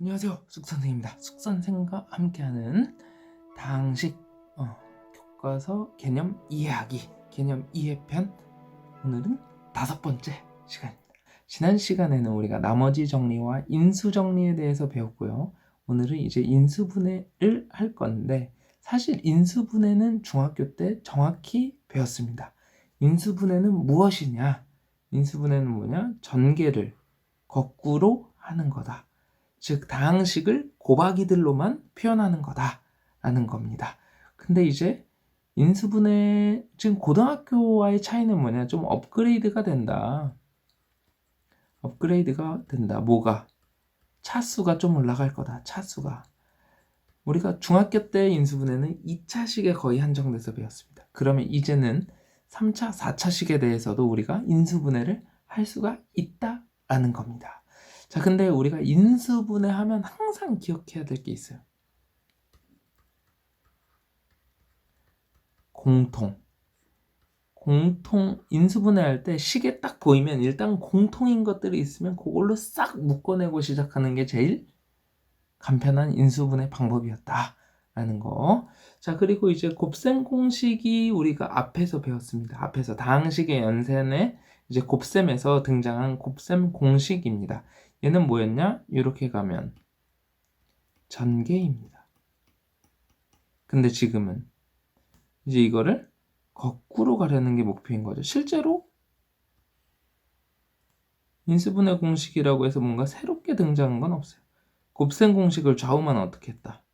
안녕하세요, 숙선생입니다. 숙선생과 함께하는 다항식 교과서 개념 이해하기 개념 이해편. 오늘은 5번째 시간입니다. 지난 시간에는 우리가 나머지 정리와 인수 정리에 대해서 배웠고요. 오늘은 이제 인수분해를 할 건데, 사실 인수분해는 중학교 때 정확히 배웠습니다. 인수분해는 무엇이냐? 인수분해는 뭐냐? 전개를 거꾸로 하는 거다. 즉 다항식을 곱하기들로만 표현하는 거다라는 겁니다. 근데 이제 인수분해, 지금 고등학교와의 차이는 뭐냐? 좀 업그레이드가 된다. 뭐가? 차수가 좀 올라갈 거다. 차수가. 우리가 중학교 때 인수분해는 2차식에 거의 한정돼서 배웠습니다. 그러면 이제는 3차, 4차식에 대해서도 우리가 인수분해를 할 수가 있다라는 겁니다. 자, 근데 우리가 인수분해 하면 항상 기억해야 될 게 있어요. 공통 인수분해 할 때 식에 딱 보이면 일단 공통인 것들이 있으면 그걸로 싹 묶어내고 시작하는 게 제일 간편한 인수분해 방법이었다라는 거. 자, 그리고 이제 곱셈 공식이 우리가 앞에서 배웠습니다. 앞에서 다항식의 연산에 이제 곱셈에서 등장한 곱셈 공식입니다. 얘는 뭐였냐? 이렇게 가면 전개입니다. 근데 지금은 이제 이거를 거꾸로 가려는 게 목표인 거죠. 실제로 인수분해 공식이라고 해서 뭔가 새롭게 등장한 건 없어요. 곱셈 공식을 좌우만 어떻게 했다?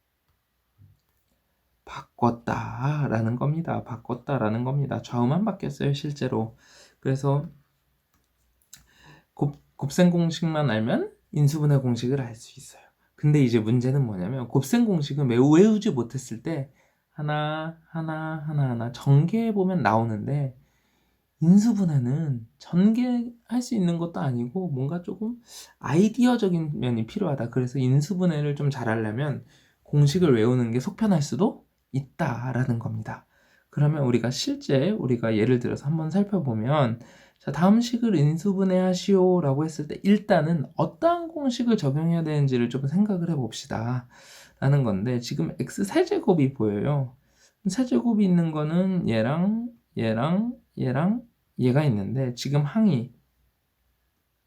바꿨다라는 겁니다. 좌우만 바뀌었어요, 실제로. 그래서 곱셈 공식만 알면 인수분해 공식을 알 수 있어요. 근데 이제 문제는 뭐냐면 곱셈 공식은 외우지 못했을 때 하나 전개해보면 나오는데, 인수분해는 전개할 수 있는 것도 아니고 뭔가 조금 아이디어적인 면이 필요하다. 그래서 인수분해를 좀 잘하려면 공식을 외우는 게 속편할 수도 있다라는 겁니다. 그러면 우리가 예를 들어서 한번 살펴보면, 자, 다음 식을 인수분해 하시오 라고 했을 때 일단은 어떠한 공식을 적용해야 되는지를 좀 생각을 해봅시다 라는 건데, 지금 x 세제곱이 보여요. 세제곱이 있는 거는 얘랑 얘가 있는데, 지금 항이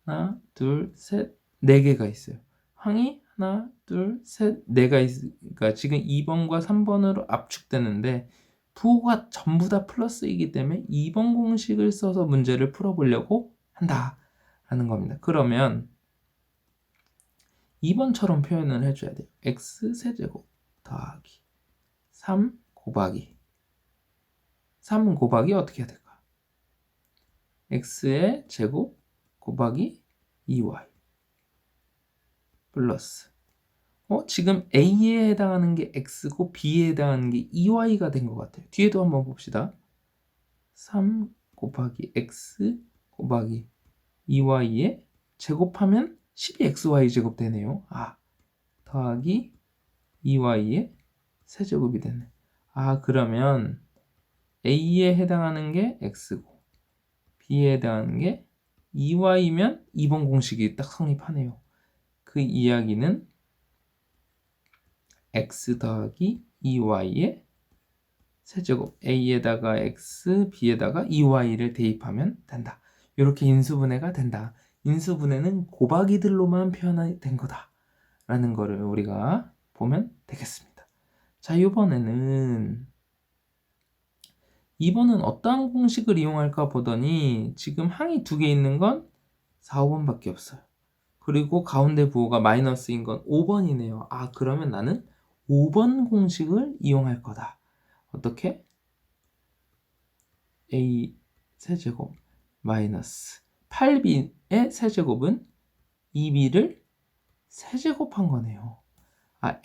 하나, 둘, 셋, 네 개가 있어요. 항이 하나, 둘, 셋, 네가 있으니까 지금 2번과 3번으로 압축되는데, 부호가 전부 다 플러스이기 때문에 2번 공식을 써서 문제를 풀어보려고 한다라는 겁니다. 그러면 2번처럼 표현을 해줘야 돼요. x 세제곱 더하기 3 곱하기 3 곱하기 어떻게 해야 될까? x의 제곱 곱하기 2y 플러스, 지금 a에 해당하는 게 x고 b에 해당하는 게 2y가 된 것 같아요. 뒤에도 한번 봅시다. 3 곱하기 x 곱하기 2y에 제곱하면 12xy 제곱 되네요. 더하기 2y의 세제곱이 되네. 그러면 a에 해당하는 게 x고 b에 해당하는 게 2y면 2번 공식이 딱 성립하네요. 그 이야기는 x 더하기 2y의 세제곱, a에다가 x, b에다가 2y를 대입하면 된다. 이렇게 인수분해가 된다. 인수분해는 곱하기들로만 표현된 거다 라는 거를 우리가 보면 되겠습니다. 자, 이번은 어떠한 공식을 이용할까 보더니 지금 항이 2개 있는 건 4, 5번밖에 없어요. 그리고 가운데 부호가 마이너스인 건 5번이네요. 그러면 나는 5번 공식을 이용할 거다. 어떻게? a 세제곱 마이너스 8b의 세제곱은 2b를 세제곱한 거네요.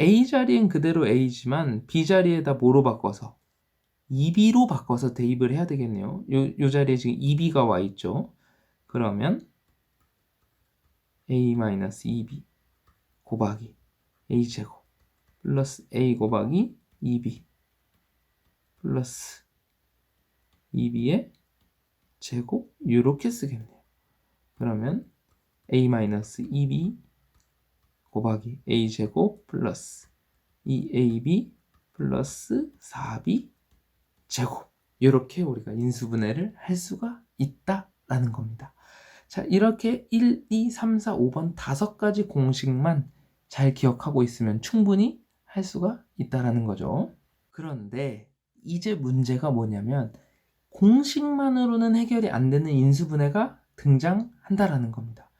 a 자리엔 그대로 a지만 b 자리에다 뭐로 바꿔서 2b로 바꿔서 대입을 해야 되겠네요. 요 자리에 지금 2b가 와 있죠. 그러면 a-2b 곱하기 a제곱 플러스 a 곱하기 2b 플러스 2b의 제곱, 이렇게 쓰겠네요. 그러면 a-2b 곱하기 a제곱 플러스 2ab 플러스 4b 제곱. 이렇게 우리가 인수분해를 할 수가 있다라는 겁니다. 자, 이렇게 1, 2, 3, 4, 5번 5가지 공식만 잘 기억하고 있으면 충분히 할 수가 있다라는 거죠. 그런데 이제 문제가 뭐냐면 공식만으로는 해결이 안 되는 인수분해가 등장한다라는 겁니다.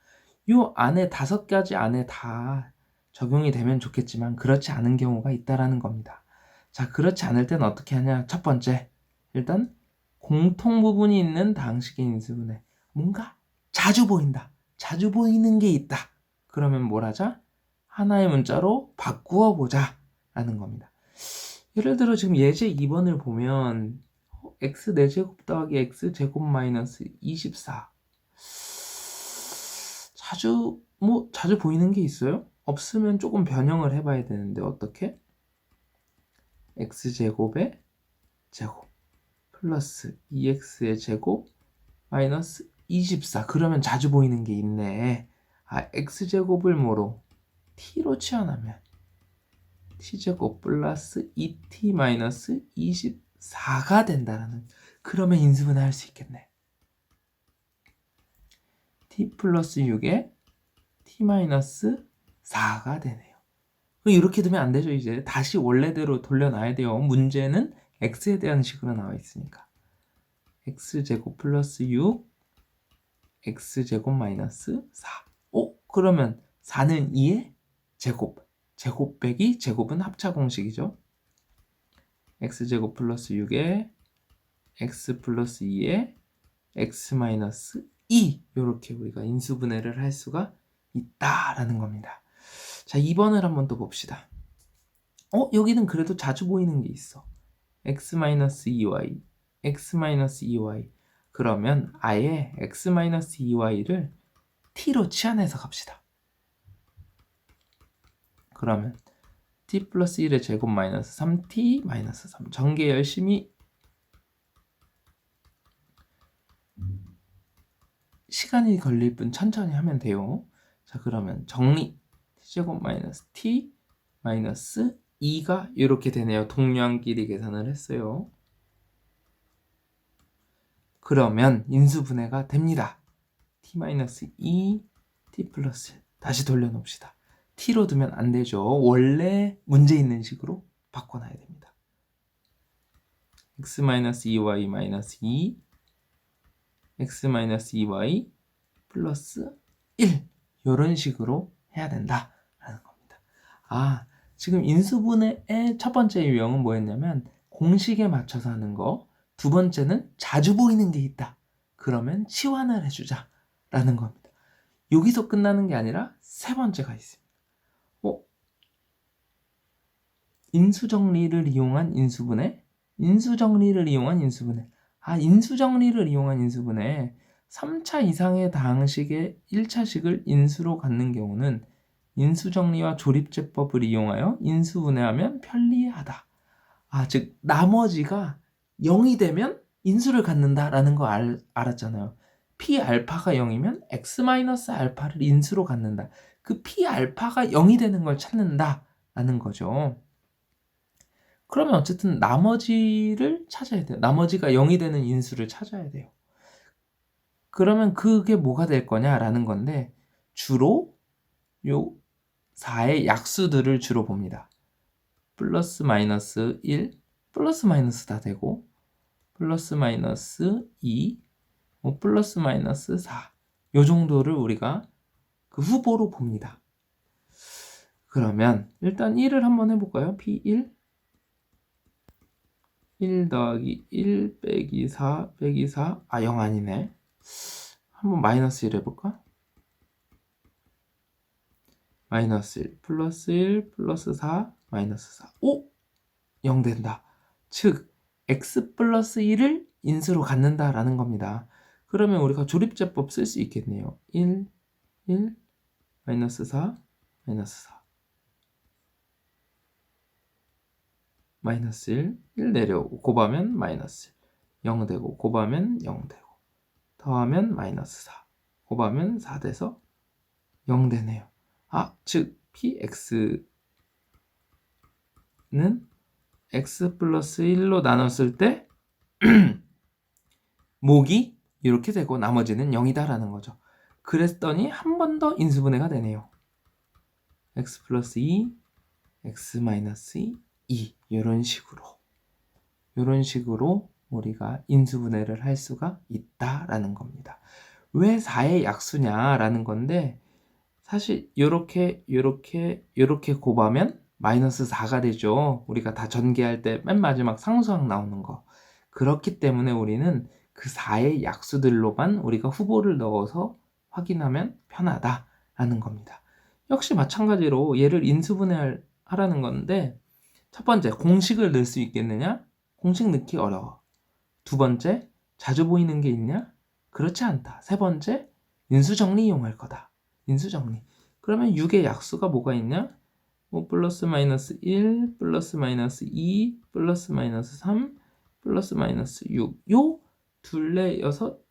요 안에 5가지 안에 다 적용이 되면 좋겠지만 그렇지 않은 경우가 있다라는 겁니다. 자, 그렇지 않을 때는 어떻게 하냐? 첫 번째, 일단 공통 부분이 있는 다항식의 인수분해. 뭔가 자주 보인다. 자주 보이는 게 있다. 그러면 뭘 하자? 하나의 문자로 바꾸어 보자 라는 겁니다. 예를 들어 지금 예제 2번을 보면 x 4제곱 더하기 x 제곱 마이너스 24. 자주 보이는 게 있어요? 없으면 조금 변형을 해봐야 되는데 어떻게? x제곱의 제곱 플러스 2x의 제곱 마이너스 24. 그러면 자주 보이는 게 있네. 아, x제곱을 뭐로? t로 치환하면 t제곱 플러스 2t 마이너스 24가 된다라는. 그러면 인수분해 할 수 있겠네. t 플러스 6에 t 마이너스 4가 되네요. 이렇게 두면 안 되죠. 이제 다시 원래대로 돌려놔야 돼요. 문제는 x에 대한 식으로 나와 있으니까. x제곱 플러스 6 x제곱 마이너스 4. 그러면 4는 2의 제곱. 제곱 빼기 제곱은 합차 공식이죠. x제곱 플러스 6에 x 플러스 2에 x 마이너스 2. 이렇게 우리가 인수분해를 할 수가 있다라는 겁니다. 자, 2번을 한번 또 봅시다. 여기는 그래도 자주 보이는 게 있어. x-2y, x-2y. 그러면 아예 x-2y를 t로 치환해서 갑시다. 그러면 t 플러스 1의 제곱 마이너스 3t 마이너스 3. 전개 열심히 시간이 걸릴 뿐 천천히 하면 돼요. 자, 그러면 정리. t제곱 마이너스 t 마이너스 2가 이렇게 되네요. 동량끼리 계산을 했어요. 그러면 인수분해가 됩니다. t-2, t 플러스 1. 다시 돌려놓읍시다. t로 두면 안 되죠. 원래 문제 있는 식으로 바꿔놔야 됩니다. x-2y-2 x-2y 플러스 1. 이런 식으로 해야 된다라는 겁니다. 아, 지금 인수분해의 첫 번째 유형은 뭐였냐면 공식에 맞춰서 하는 거. 두 번째는 자주 보이는 게 있다. 그러면 치환을 해주자 라는 겁니다. 여기서 끝나는 게 아니라 세 번째가 있습니다. 인수정리를 이용한 인수분해, 인수정리를 이용한 인수분해. 아, 인수정리를 이용한 인수분해. 3차 이상의 다항식의 1차식을 인수로 갖는 경우는 인수정리와 조립제법을 이용하여 인수분해하면 편리하다. 아, 즉 나머지가 0이 되면 인수를 갖는다라는 거 알았잖아요. P알파가 0이면 X-알파를 인수로 갖는다. 그 P알파가 0이 되는 걸 찾는다라는 거죠. 그러면 어쨌든 나머지를 찾아야 돼요. 나머지가 0이 되는 인수를 찾아야 돼요. 그러면 그게 뭐가 될 거냐라는 건데 주로 요 4의 약수들을 주로 봅니다. 플러스 마이너스 1, 플러스 마이너스 다 되고 플러스 마이너스 2, 플러스 마이너스 4. 요 정도를 우리가 그 후보로 봅니다. 그러면 일단 1을 한번 해볼까요? P1 1 더하기 1 빼기 4 빼기 4. 아, 0 아니네. 한번 마이너스 1 해볼까? 마이너스 1 플러스 1 플러스 4 마이너스 4. 0 된다. 즉 x 플러스 1을 인수로 갖는다라는 겁니다. 그러면 우리가 조립제법 쓸 수 있겠네요. 1 마이너스 4 마이너스 4 마이너스 1 내려오고 곱하면 마이너스 1 0 되고 곱하면 0 되고 더하면 마이너스 4 곱하면 4 돼서 0 되네요. 아, 즉 px는 x 플러스 1로 나눴을 때 목이 이렇게 되고 나머지는 0이다 라는 거죠. 그랬더니 한 번 더 인수분해가 되네요. x 플러스 2, x 마이너스 2 이런 식으로 우리가 인수분해를 할 수가 있다라는 겁니다. 왜 4의 약수냐라는 건데 사실 요렇게 곱하면 마이너스 4가 되죠. 우리가 다 전개할 때 맨 마지막 상수항 나오는 거. 그렇기 때문에 우리는 그 4의 약수들로만 우리가 후보를 넣어서 확인하면 편하다라는 겁니다. 역시 마찬가지로 얘를 인수분해하라는 건데 첫 번째, 공식을 넣을 수 있겠느냐? 공식 넣기 어려워. 두 번째, 자주 보이는 게 있냐? 그렇지 않다. 세 번째, 인수정리 이용할 거다. 인수정리. 그러면 6의 약수가 뭐가 있냐? 뭐 플러스 마이너스 1, 플러스 마이너스 2, 플러스 마이너스 3, 플러스 마이너스 6. 요 둘레 6,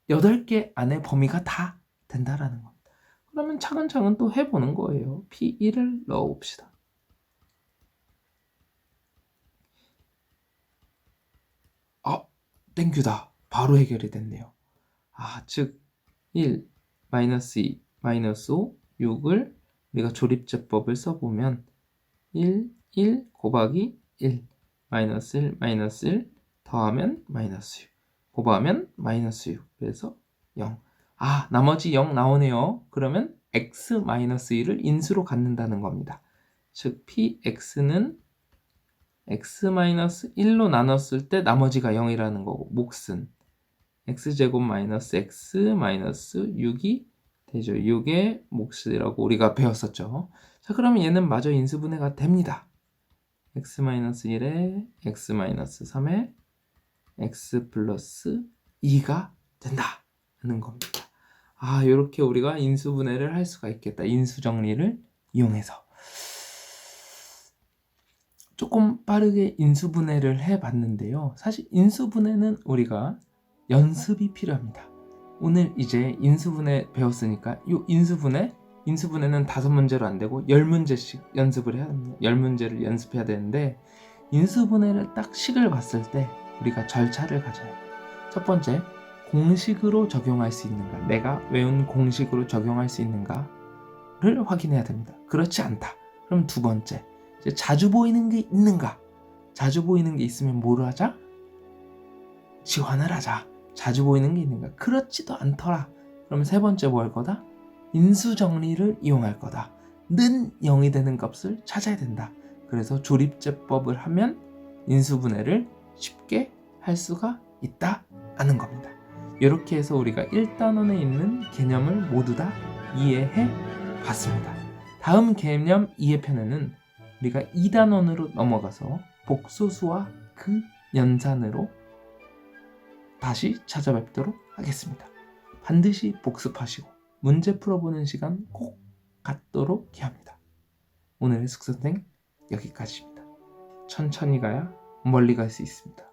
8개 안에 범위가 다 된다라는 겁니다. 그러면 차근차근 또 해보는 거예요. P1을 넣어봅시다. 땡큐다. 바로 해결이 됐네요. 즉 1, 마이너스 2, 마이너스 5, 6을 우리가 조립제법을 써보면 1, 1 곱하기 1, 마이너스 1, 마이너스 1 더하면 마이너스 6 곱하면 마이너스 6 그래서 0. 나머지 0 나오네요. 그러면 x 마이너스 1을 인수로 갖는다는 겁니다. 즉 px는 x-1로 나눴을 때 나머지가 0이라는 거고 몫은 x제곱 마이너스 x 마이너스 6이 되죠. 6의 몫이라고 우리가 배웠었죠. 자, 그러면 얘는 마저 인수분해가 됩니다. x-1에 x-3에 x 플러스 2가 된다는 겁니다. 이렇게 우리가 인수분해를 할 수가 있겠다. 인수정리를 이용해서. 조금 빠르게 인수분해를 해봤는데요. 사실 인수분해는 우리가 연습이 필요합니다. 오늘 이제 인수분해 배웠으니까 이 인수분해는 5문제로 안 되고 10문제씩 연습을 해야 됩니다. 10문제를 연습해야 되는데 인수분해를 딱 식을 봤을 때 우리가 절차를 가져야 해요. 첫 번째, 공식으로 적용할 수 있는가? 내가 외운 공식으로 적용할 수 있는가를 확인해야 됩니다. 그렇지 않다. 그럼 두 번째, 자주 보이는 게 있는가? 자주 보이는 게 있으면 뭘 하자? 지환을 하자. 자주 보이는 게 있는가? 그렇지도 않더라. 그럼 세 번째 뭐 할 거다? 인수정리를 이용할 거다. 는 0이 되는 값을 찾아야 된다. 그래서 조립제법을 하면 인수분해를 쉽게 할 수가 있다는 겁니다. 이렇게 해서 우리가 1단원에 있는 개념을 모두 다 이해해 봤습니다. 다음 개념 이해편에는 우리가 2단원으로 넘어가서 복소수와 그 연산으로 다시 찾아뵙도록 하겠습니다. 반드시 복습하시고 문제 풀어보는 시간 꼭 갖도록 해야 합니다. 오늘의 숙선생 여기까지입니다. 천천히 가야 멀리 갈 수 있습니다.